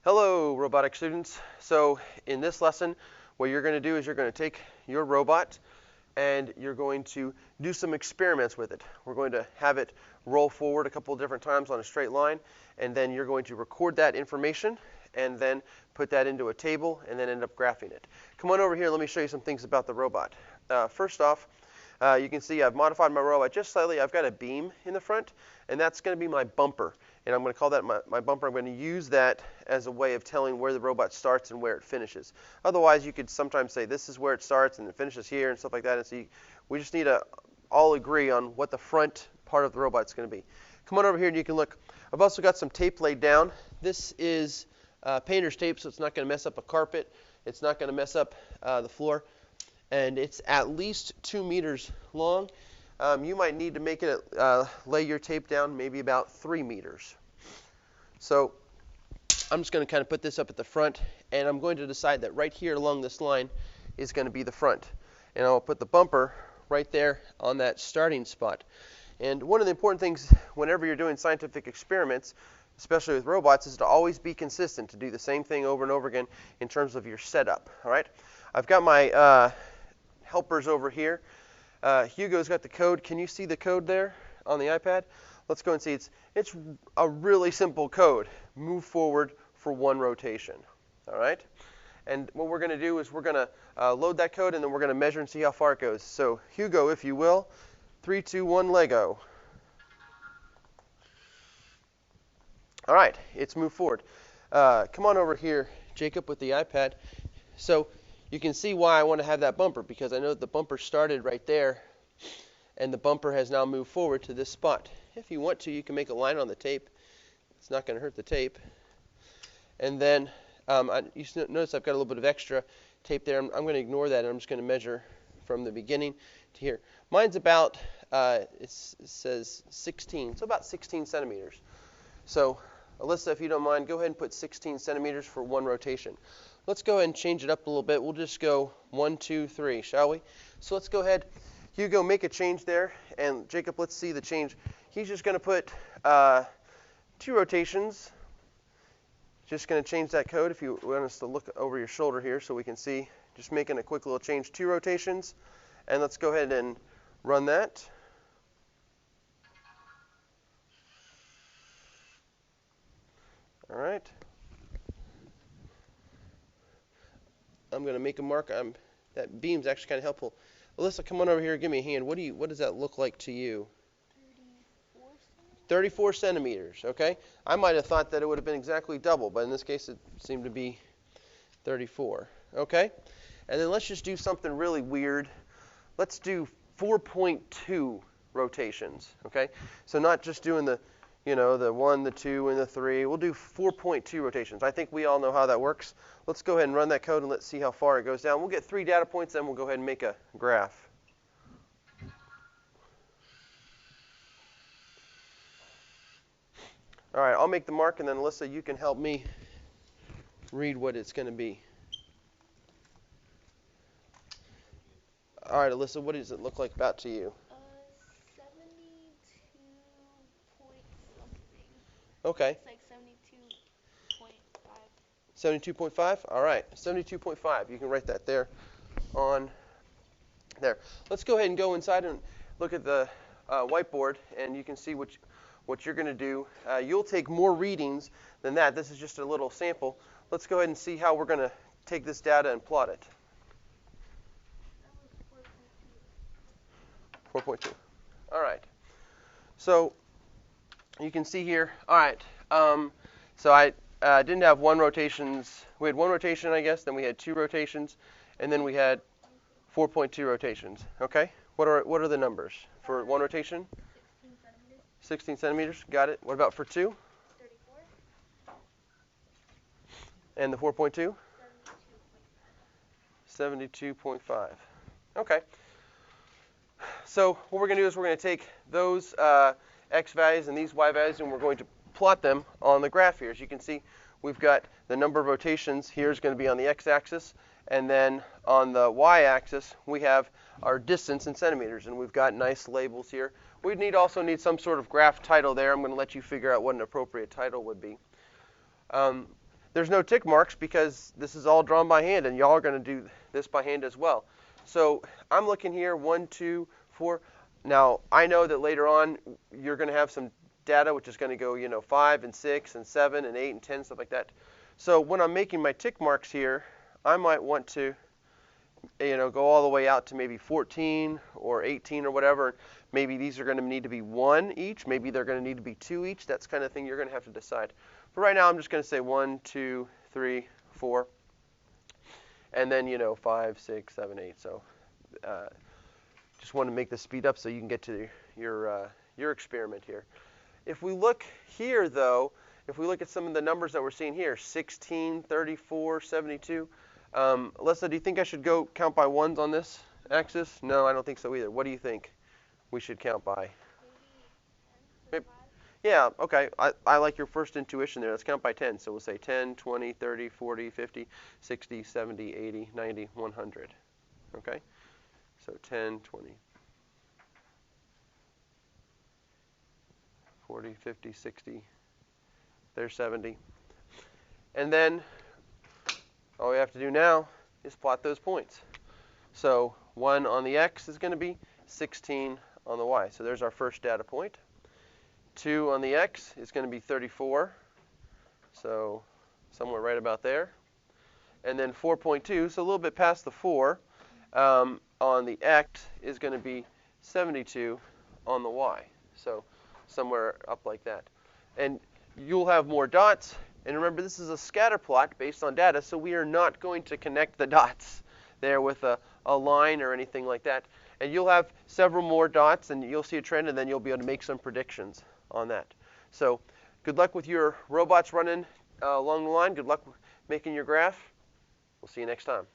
Hello, robotic students. So in this lesson, what you're going to do is you're going to take your robot and you're going to do some experiments with it. We're going to have it roll forward a couple of different times on a straight line, and then you're going to record that information and then put that into a table and then end up graphing it. Come on over here, let me show you some things about the robot. First off, you can see I've modified my robot just slightly. I've got a beam in the front, and that's going to be my bumper. And I'm going to call that my bumper. I'm going to use that as a way of telling where the robot starts and where it finishes. Otherwise, you could sometimes say this is where it starts and it finishes here and stuff like that. And so we just need to all agree on what the front part of the robot is going to be. Come on over here and you can look. I've also got some tape laid down. This is painter's tape, so it's not going to mess up a carpet. It's not going to mess up the floor. And it's at least 2 meters long. You might need to make it lay your tape down maybe about 3 meters. So I'm just going to kind of put this up at the front, and I'm going to decide that right here along this line is going to be the front. And I'll put the bumper right there on that starting spot. And one of the important things whenever you're doing scientific experiments, especially with robots, is to always be consistent, to do the same thing over and over again in terms of your setup. All right? I've got my helpers over here. Hugo's got the code. Can you see the code there on the iPad? Let's go and see. It's a really simple code. Move forward for 1 rotation. All right? And what we're going to do is we're going to load that code, and then we're going to measure and see how far it goes. So Hugo, if you will, 3, 2, 1, Lego. All right, it's moved forward. Come on over here, Jacob, with the iPad. So you can see why I want to have that bumper, because I know that the bumper started right there, and the bumper has now moved forward to this spot. If you want to, you can make a line on the tape. It's not going to hurt the tape. And then you notice I've got a little bit of extra tape there. I'm going to ignore that, and I'm just going to measure from the beginning to here. Mine's about, it says 16, so about 16 centimeters. So Alyssa, if you don't mind, go ahead and put 16 centimeters for 1 rotation. Let's go ahead and change it up a little bit. We'll just go 1, 2, 3, shall we? So let's go ahead. Hugo, make a change there. And Jacob, let's see the change. He's just going to put 2 rotations. Just going to change that code if you want us to look over your shoulder here so we can see. Just making a quick little change. 2 rotations. And let's go ahead and run that. All right. I'm going to make a mark. That beam's actually kind of helpful. Alyssa, come on over here. Give me a hand. What does that look like to you? 34 centimeters. Okay. I might have thought that it would have been exactly double, but in this case it seemed to be 34. Okay. And then let's just do something really weird. Let's do 4.2 rotations. Okay. So not just doing the 1, the 2, and the 3. We'll do 4.2 rotations. I think we all know how that works. Let's go ahead and run that code and let's see how far it goes down. We'll get 3 data points, then we'll go ahead and make a graph. All right, I'll make the mark, and then Alyssa, you can help me read what it's going to be. All right, Alyssa, what does it look like about to you? 72 point something. Okay. It's like 72.5. 72.5? All right, 72.5. You can write that there on there. Let's go ahead and go inside and look at the whiteboard, and you can see what you're going to do. You'll take more readings than that. This is just a little sample. Let's go ahead and see how we're going to take this data and plot it. 4.2. All right. So you can see here. All right. So I didn't have 1 rotations. We had 1 rotation, I guess. Then we had 2 rotations, and then we had 4.2 rotations. Okay. What are the numbers for 1 rotation? 16 centimeters. 16 centimeters. Got it. What about for 2? 34. And the 4.2? 72.5. Okay. So what we're going to do is we're going to take those x values and these y values, and we're going to plot them on the graph here. As you can see, we've got the number of rotations here is going to be on the x-axis, and then on the y-axis we have our distance in centimeters, and we've got nice labels here. We'd also need some sort of graph title there. I'm going to let you figure out what an appropriate title would be. there's no tick marks because this is all drawn by hand, and y'all are going to do this by hand as well. So I'm looking here, 1, 2, 4. Now, I know that later on you're going to have some data which is going to go, 5 and 6 and 7 and 8 and 10, stuff like that. So when I'm making my tick marks here, I might want to, go all the way out to maybe 14 or 18 or whatever. Maybe these are going to need to be 1 each. Maybe they're going to need to be 2 each. That's the kind of thing you're going to have to decide. For right now, I'm just going to say 1, 2, 3, 4, and then 5, 6, 7, 8. So just want to make this speed up so you can get to your experiment here. If we look here, though, if we look at some of the numbers that we're seeing here, 16, 34, 72. Alyssa, do you think I should go count by ones on this axis? No, I don't think so either. What do you think we should count by? Maybe 10 or 5. Yeah, okay. I like your first intuition there. Let's count by 10. So we'll say 10, 20, 30, 40, 50, 60, 70, 80, 90, 100. Okay? So 10, 20, 40, 50, 60. There's 70. And then all we have to do now is plot those points. So 1 on the x is going to be 16 on the y. So there's our first data point. 2 on the x is going to be 34. So somewhere right about there. And then 4.2, so a little bit past the 4, on the x is going to be 72 on the y. So somewhere up like that. And you'll have more dots. And remember, this is a scatter plot based on data, so we are not going to connect the dots there with a line or anything like that. And you'll have several more dots, and you'll see a trend, and then you'll be able to make some predictions on that. So good luck with your robots running along the line. Good luck making your graph. We'll see you next time.